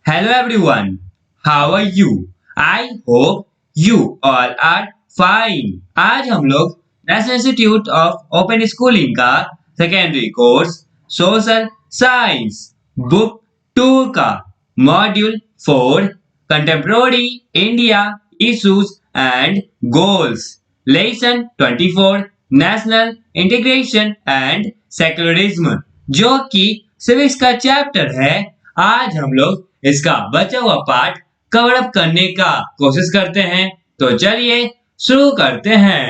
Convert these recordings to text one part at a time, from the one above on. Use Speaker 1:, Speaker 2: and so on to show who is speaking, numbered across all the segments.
Speaker 1: Hello everyone, how are you? I hope you all are fine. आज हम लोग national institute of open schooling का secondary course social science book 2 का module 4 contemporary India issues and goals lesson 24 national integration and secularism जो कि civics का chapter है। आज हम लोग इसका बचा हुआ पार्ट कवर अप करने का कोशिश करते हैं, तो चलिए शुरू करते हैं।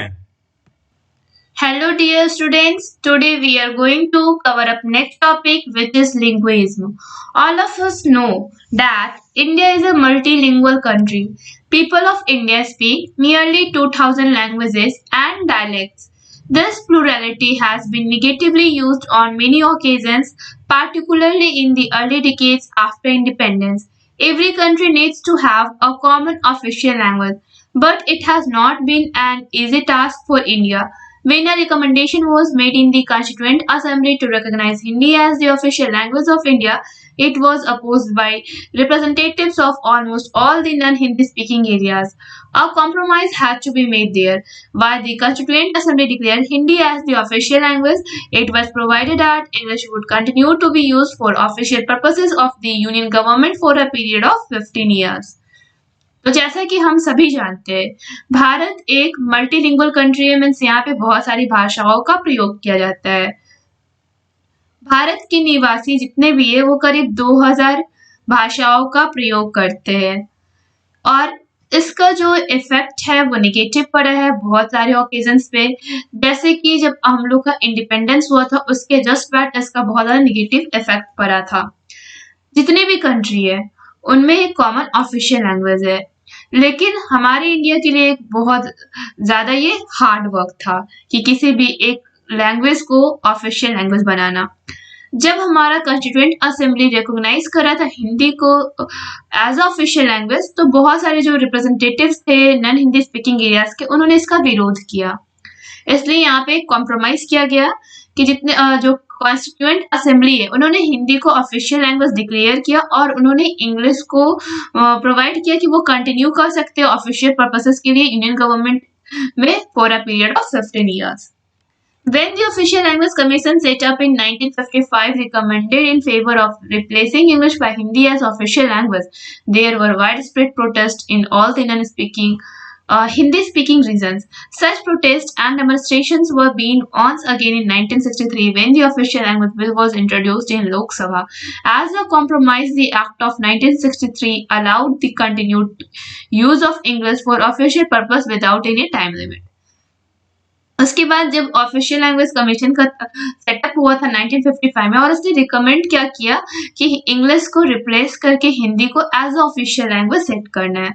Speaker 2: Hello dear students, today we are going to cover up next topic which is linguism. All of us know that India is a multilingual country. People of India speak nearly 2000 languages and dialects. This plurality has been negatively used on many occasions, particularly in the early decades after independence. Every country needs to have a common official language, but it has not been an easy task for India. When a recommendation was made in the Constituent Assembly to recognize Hindi as the official language of India, it was opposed by representatives of almost all the non-Hindi speaking areas. A compromise had to be made there. While the Constituent Assembly declared Hindi as the official language, it was provided that English would continue to be used for official purposes of the Union government for a period of 15 years. तो जैसा कि हम सभी जानते हैं, भारत एक multilingual country है। Means यहाँ पे बहुत सारी भाषाओं का प्रयोग किया जाता है। भारत के निवासी जितने भी है वो करीब 2000 भाषाओं का प्रयोग करते हैं और इसका जो इफेक्ट है वो नेगेटिव पड़ा है बहुत सारे ओकेजन्स पे। जैसे कि जब हम लोग का इंडिपेंडेंस हुआ था उसके जस्ट बाद इसका बहुत ज़्यादा नेगेटिव इफेक्ट पड़ा था। जितने भी कंट्री है उनमें एक कॉमन ऑफिशियल लैंग्वेज है, लेकिन हमारे इंडिया के लिए बहुत ज़्यादा ये हार्ड वर्क था कि किसी भी एक लैंग्वेज को ऑफिशियल लैंग्वेज बनाना। जब हमारा कॉन्स्टिट्यूएंट असेंबली रिकॉग्नाइज करा था हिंदी को एज ऑफिशियल लैंग्वेज, तो बहुत सारे जो रिप्रेजेंटेटिव्स थे नॉन हिंदी स्पीकिंग एरियाज के उन्होंने इसका विरोध किया। इसलिए यहाँ पे कॉम्प्रोमाइज किया गया कि जितने जो कॉन्स्टिट्यूएंट असेंबली है उन्होंने हिंदी को ऑफिशियल लैंग्वेज डिक्लेयर किया और उन्होंने इंग्लिश को प्रोवाइड किया कि वो कंटिन्यू कर सकते हैं ऑफिशियल पर्पसेस के लिए इंडियन गवर्नमेंट में for a period of 15 years. When the Official Language Commission set up in 1955 recommended in favor of replacing English by Hindi as official language, there were widespread protests in all the non-speaking Hindi-speaking regions. Such protests and demonstrations were being once again in 1963 when the Official Language Bill was introduced in Lok Sabha. As a compromise, the Act of 1963 allowed the continued use of English for official purpose without any time limit. उसके बाद जब official language commission का setup हुआ था 1955 में और उसने recommend क्या किया कि इंग्लिश को रिप्लेस करके हिंदी को एज ऑफिशियल लैंग्वेज सेट करना है।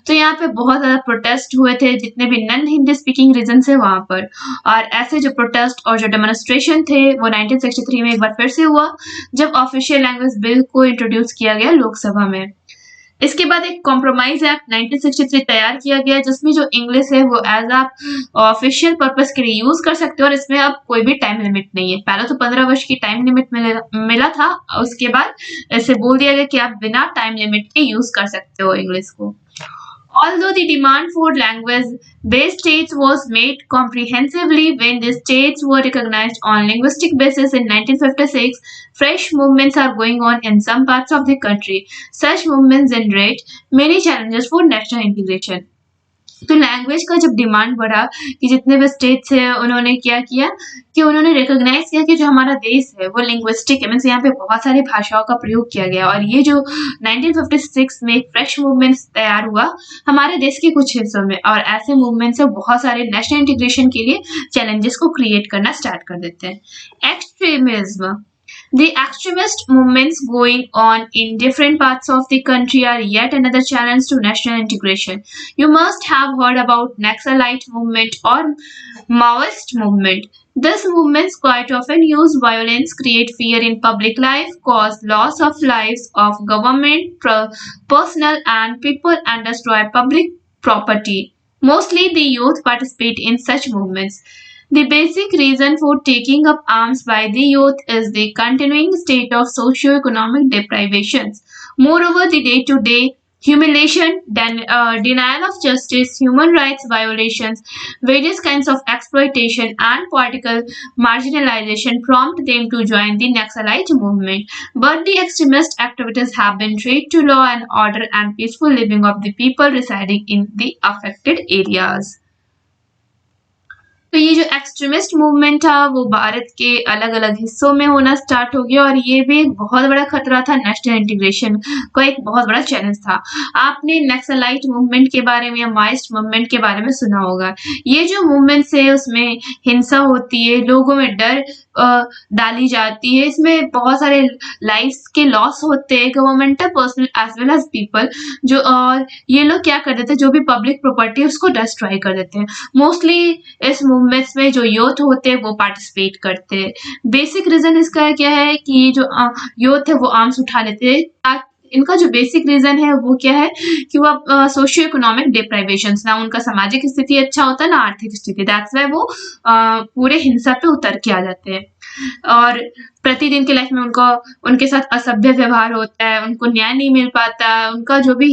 Speaker 2: तो यहाँ पे बहुत ज़्यादा प्रोटेस्ट हुए थे जितने भी नॉन हिंदी स्पीकिंग रीजन है वहाँ पर, और ऐसे जो प्रोटेस्ट और जो डेमोन्स्ट्रेशन थे वो 1963 में एक बार फिर से हुआ जब ऑफिशियल लैंग्वेज बिल को इंट्रोड्यूस किया गया लोकसभा में। इसके बाद एक कॉम्प्रोमाइज एक्ट 1963 तैयार किया गया जिसमें जो इंग्लिश है वो एज आप ऑफिशियल पर्पस के लिए यूज कर सकते हो और इसमें अब कोई भी टाइम लिमिट नहीं है। पहले तो 15 वर्ष की टाइम लिमिट मिला था, उसके बाद ऐसे बोल दिया गया कि आप बिना टाइम लिमिट के यूज कर सकते हो इंग्लिश को। Although the demand for language-based states was made comprehensively when the states were recognized on linguistic basis in 1956, fresh movements are going on in some parts of the country. Such movements generate many challenges for national integration. तो language का जब demand बढ़ा कि जितने भी states हैं उन्होंने क्या किया कि उन्होंने रिकॉग्नाइज किया कि जो हमारा देश है वो लिंग्विस्टिक है। मीन्स यहाँ पे बहुत सारी भाषाओं का प्रयोग किया गया और ये जो 1956 में एक फ्रेश मूवमेंट तैयार हुआ हमारे देश के कुछ हिस्सों में, और ऐसे मूवमेंट से बहुत सारे नेशनल इंटीग्रेशन के लिए चैलेंजेस को क्रिएट करना स्टार्ट कर देते हैं। Extremism The extremist movements going on in different parts of the country are yet another challenge to national integration. You must have heard about Naxalite movement or Maoist movement. These movements quite often use violence, create fear in public life, cause loss of lives of government, personnel and people, and destroy public property. Mostly the youth participate in such movements. The basic reason for taking up arms by the youth is the continuing state of socio-economic deprivations. Moreover, the day-to-day humiliation, denial of justice, human rights violations, various kinds of exploitation, and political marginalization prompt them to join the Naxalite movement. But the extremist activities have been threat to law and order and peaceful living of the people residing in the affected areas. तो ये जो extremist movement था वो भारत के अलग अलग हिस्सों में होना स्टार्ट हो गया और ये भी एक बहुत बड़ा खतरा था, नेशनल इंटीग्रेशन का एक बहुत बड़ा चैलेंज था। आपने नक्सलाइट मूवमेंट के बारे में या माइस्ट मूवमेंट के बारे में सुना होगा। ये जो मूवमेंट्स है उसमें हिंसा होती है, लोगों में डर डाली जाती है, इसमें बहुत सारे लाइफ्स के लॉस होते हैं, governmental personnel as well as people जो, और ये लोग क्या कर देते हैं, जो भी पब्लिक प्रॉपर्टी है उसको डिस्ट्रॉय कर देते हैं। मोस्टली इस मूवमेंट्स में जो यूथ होते हैं वो पार्टिसिपेट करते हैं। बेसिक रीजन इसका क्या है कि जो यूथ है वो आर्म्स उठा लेते हैं। इनका जो बेसिक रीजन है वो क्या है कि वो सोशियो इकोनॉमिक डिप्राइवेशन, ना उनका सामाजिक स्थिति अच्छा होता है ना आर्थिक स्थिति, दैट्स वाई वो पूरे हिंसा पे उतर के आ जाते हैं और प्रतिदिन की लाइफ में उनके साथ असभ्य व्यवहार होता है, उनको न्याय नहीं मिल पाता, उनका जो भी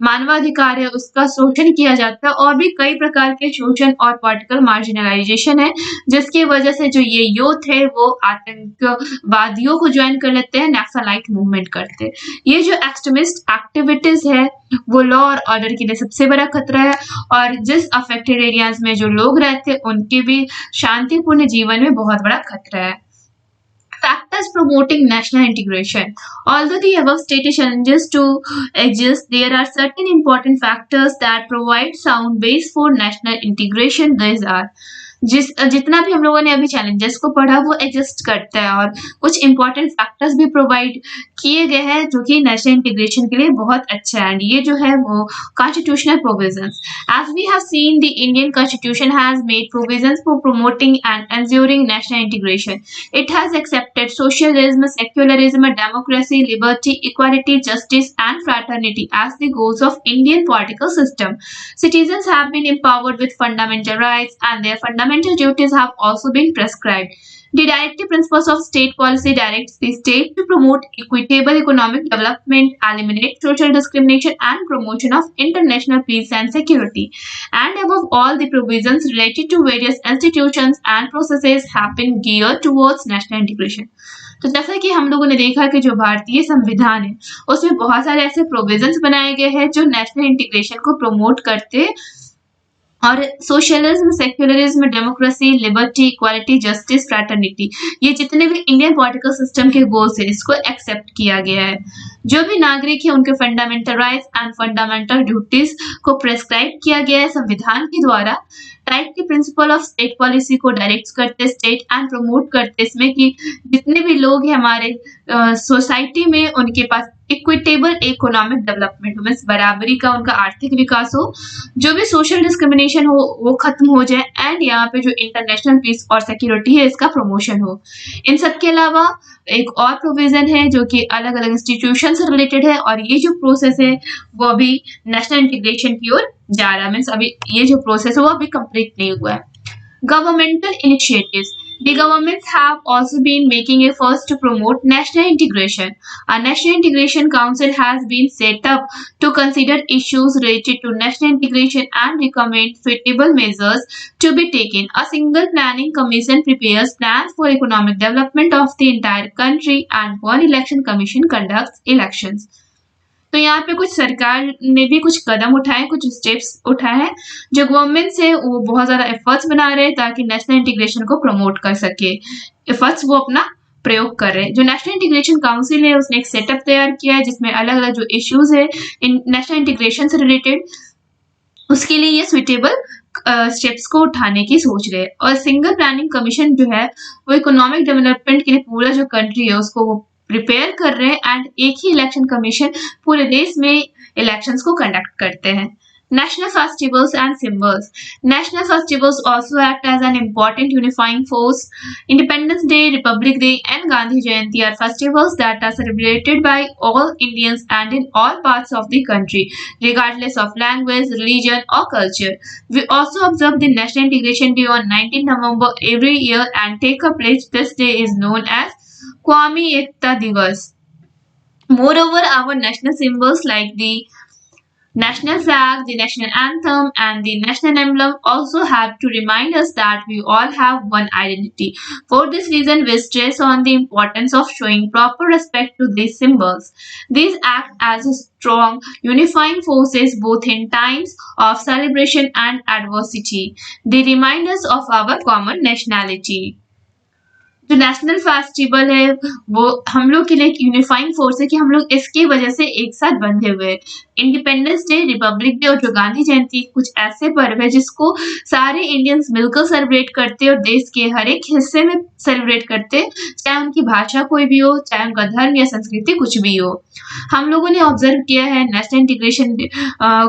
Speaker 2: मानवाधिकार है उसका शोषण किया जाता है और भी कई प्रकार के शोषण और पॉलिटिकल मार्जिनलाइजेशन है, जिसकी वजह से जो ये यूथ है वो आतंकवादियों को ज्वाइन कर लेते हैं, नक्सलाइट मूवमेंट करते हैं। ये जो एक्सट्रीमिस्ट एक्टिविटीज है वो लॉ और ऑर्डर के लिए सबसे बड़ा खतरा है और जिस अफेक्टेड एरियाज में जो लोग रहते हैं उनके भी शांतिपूर्ण जीवन में बहुत बड़ा खतरा है। Factors promoting national integration. Although the above stated challenges to exist, there are certain important factors that provide sound base for national integration. These are जितना भी हम लोगों ने अभी चैलेंजेस को पढ़ा वो एग्जिस्ट करता है और कुछ इंपॉर्टेंट फैक्टर्स भी प्रोवाइड किए गए हैं जो कि नेशनल इंटीग्रेशन के लिए बहुत अच्छा है। एंड ये जो है वो constitutional provisions, as we have seen the Indian constitution has made provisions for promoting and ensuring national integration. It has accepted socialism, secularism, democracy, liberty, equality, justice and fraternity as the goals of Indian political system. Citizens have been empowered with fundamental rights and their fundamental duties have also been prescribed. The directive principles of state policy directs the state to promote equitable economic development, eliminate social discrimination, and promotion of international peace and security. And above all, the provisions related to various institutions and processes have been geared towards national integration. तो जैसा कि हम लोगों ने देखा कि जो भारतीय संविधान है उसमें बहुत सारे ऐसे प्रोविजंस बनाए गए हैं जो नेशनल इंटीग्रेशन को प्रमोट करते और socialism, secularism, democracy, liberty, equality, justice, fraternity, ये जितने भी इंडियन पॉलिटिकल सिस्टम के गोल्स है इसको एक्सेप्ट किया गया है। जो भी नागरिक है उनके fundamental rights and fundamental duties को प्रेस्क्राइब किया गया है संविधान के द्वारा। राइट के प्रिंसिपल ऑफ स्टेट पॉलिसी को डायरेक्ट करते स्टेट एंड प्रमोट करते इसमें कि जितने भी लोग हैं हमारे सोसाइटी में उनके पास इक्विटेबल इकोनॉमिक डेवलपमेंट हो, मीन्स बराबरी का उनका आर्थिक विकास हो, जो भी सोशल डिस्क्रिमिनेशन हो वो खत्म हो जाए एंड यहाँ पे जो इंटरनेशनल पीस और सिक्योरिटी है इसका प्रमोशन हो। इन सब के अलावा एक और प्रोविजन है जो कि अलग अलग इंस्टीट्यूशन से रिलेटेड है और ये जो प्रोसेस है वो अभी नेशनल इंटीग्रेशन की ओर जा रहा है, मीन्स अभी ये जो प्रोसेस है वो अभी कंप्लीट नहीं हुआ है। Governmental initiatives. The governments have also been making efforts to promote national integration. A National Integration Council has been set up to consider issues related to national integration and recommend suitable measures to be taken. A single planning commission prepares plans for economic development of the entire country and one election commission conducts elections. तो यहाँ पे कुछ सरकार ने भी कुछ कदम उठाए, कुछ स्टेप्स उठाए हैं जो गवर्नमेंट से वो बहुत ज़्यादा एफर्ट्स बना रहे हैं ताकि नेशनल इंटीग्रेशन को प्रमोट कर सके। एफर्ट्स वो अपना प्रयोग कर रहे हैं। जो नेशनल इंटीग्रेशन काउंसिल है उसने एक सेटअप तैयार किया है जिसमें अलग अलग जो इश्यूज है इन नेशनल इंटीग्रेशन से रिलेटेड उसके लिए ये सुइटेबल स्टेप्स को उठाने की सोच रहे हैं। और सिंगल प्लानिंग कमीशन जो है वो इकोनॉमिक डेवलपमेंट के लिए पूरा जो कंट्री है उसको वो प्रिपेयर कर रहे हैं एंड एक ही इलेक्शन कमीशन पूरे देश में इलेक्शंस को कंडक्ट करते हैं। National festivals and symbols. National festivals also act as an important unifying force. Independence Day, Republic Day, and Gandhi Jayanti are festivals that are celebrated by all Indians and in all parts of the country, regardless of language, religion, or culture. We also observe the National Integration Day on 19 November every year and take a pledge. This day is known as Qawmi Ekta Divas. Moreover, our national symbols like the national flag, the national anthem, and the national emblem also have to remind us that we all have one identity. For this reason, we stress on the importance of showing proper respect to these symbols. These act as strong unifying forces both in times of celebration and adversity. They remind us of our common nationality. जो national festival है वो हम लोग के लिए एक unifying force है कि हम लोग इसकी वजह से एक साथ बंधे हुए हैं। इंडिपेंडेंस डे, रिपब्लिक डे और जो गांधी जयंती कुछ ऐसे पर्व है जिसको सारे इंडियंस मिलकर सेलिब्रेट करते और देश के हर एक हिस्से में सेलिब्रेट करते, चाहे उनकी भाषा कोई भी हो, चाहे उनका धर्म या संस्कृति कुछ भी हो। हम लोगों ने ऑब्जर्व किया है नेशनल इंटीग्रेशन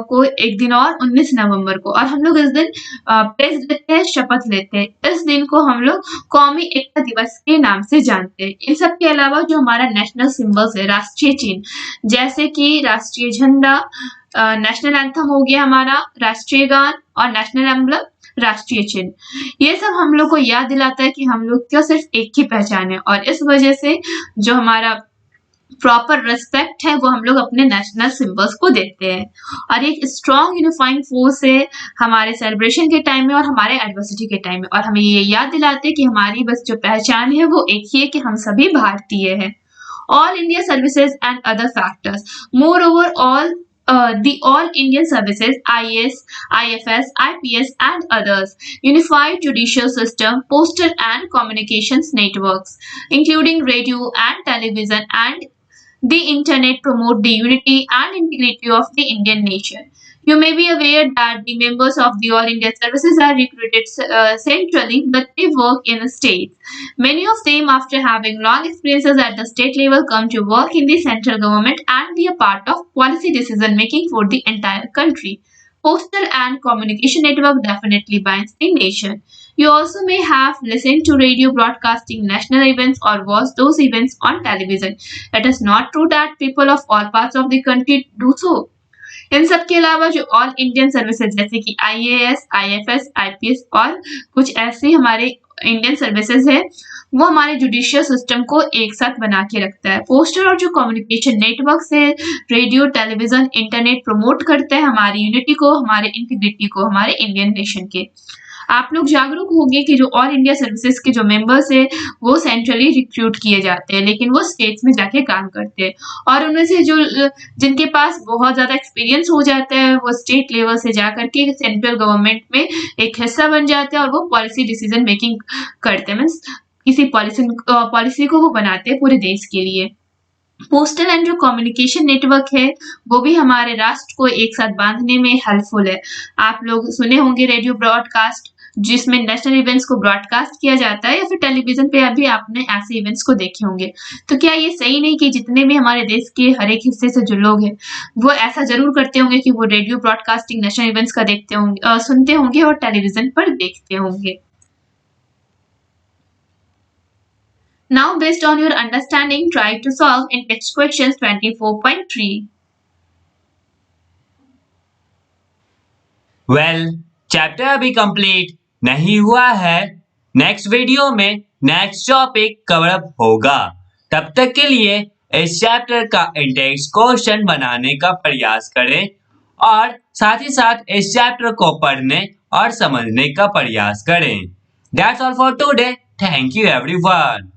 Speaker 2: को एक दिन और 19 नवंबर को, और हम लोग इस दिन प्रेस लेते हैं, शपथ लेते हैं। इस दिन को हम लोग कौमी एकता दिवस के नाम से जानते हैं। इन सब के अलावा जो हमारा नेशनल सिंबल्स है, राष्ट्रीय चिन्ह, जैसे कि राष्ट्रीय झंडा, नेशनल एंथम हो गया हमारा, राष्ट्रीय गान और नेशनल एम्बलम राष्ट्रीय चिन्ह, ये सब हम लोग को याद दिलाता है कि हम लोग क्यों सिर्फ एक ही पहचान है, और इस वजह से जो हमारा प्रॉपर रिस्पेक्ट है वो हम लोग अपने नेशनल सिंबल्स को देते हैं, और एक स्ट्रॉन्ग यूनिफाइंग फोर्स है हमारे सेलिब्रेशन के टाइम में और हमारे एडवर्सिटी के टाइम में, और हमें ये याद दिलाते हैं कि हमारी बस जो पहचान है वो एक ही है कि हम सभी भारतीय हैं। All India services and other factors. Moreover, the All Indian Services, IAS, IFS, IPS, and others, unified judicial system, postal and communications networks, including radio and television and the internet, promote the unity and integrity of the Indian nation. You may be aware that the members of the All India Services are recruited centrally, but they work in states. Many of them, after having long experiences at the state level, come to work in the central government and be a part of policy decision making for the entire country. Postal and communication network definitely binds the nation. You also may have listened to radio broadcasting national events or watched those events on television. It is not true that people of all parts of the country do so. इन सब के अलावा जो all Indian services जैसे कि IAS, IFS, IPS और कुछ ऐसे हमारे इंडियन सर्विसेज है, वो हमारे जुडिशियल सिस्टम को एक साथ बना के रखता है। पोस्टल और जो कम्युनिकेशन नेटवर्क से रेडियो, टेलीविजन, इंटरनेट प्रमोट करते हैं हमारी यूनिटी को, हमारे इंटीग्रिटी को, हमारे इंडियन नेशन के। आप लोग जागरूक होंगे कि जो ऑल इंडिया सर्विसेज के जो मेंबर्स है वो सेंट्रली रिक्रूट किए जाते हैं, लेकिन वो स्टेट्स में जाके काम करते हैं, और उनमें से जो जिनके पास बहुत ज़्यादा एक्सपीरियंस हो जाता है वो स्टेट लेवल से जा करके सेंट्रल गवर्नमेंट में एक हिस्सा बन जाते हैं और वो पॉलिसी डिसीजन मेकिंग करते हैं, मीन्स किसी पॉलिसी को वो बनाते हैं पूरे देश के लिए। पोस्टल एंड जो कम्युनिकेशन नेटवर्क है वो भी हमारे राष्ट्र को एक साथ बांधने में हेल्पफुल है। आप लोग सुने होंगे रेडियो ब्रॉडकास्ट जिसमें नेशनल इवेंट्स को ब्रॉडकास्ट किया जाता है, या फिर टेलीविजन पे अभी आपने ऐसे इवेंट्स को देखे होंगे। तो क्या ये सही नहीं कि जितने भी हमारे देश के हर एक हिस्से से जो लोग हैं वो ऐसा जरूर करते होंगे कि वो रेडियो ब्रॉडकास्टिंग नेशनल इवेंट्स का देखते होंगे, सुनते होंगे और टेलीविजन पर देखते होंगे। Now, based on your understanding, try to solve in text questions 24.3.
Speaker 1: Well, chapter अभी कंप्लीट नहीं हुआ है। नेक्स्ट वीडियो में नेक्स्ट टॉपिक कवर अप होगा। तब तक के लिए इस चैप्टर का इंडेक्स क्वेश्चन बनाने का प्रयास करें और साथ ही साथ इस चैप्टर को पढ़ने और समझने का प्रयास करें। That's all for today. Thank you everyone.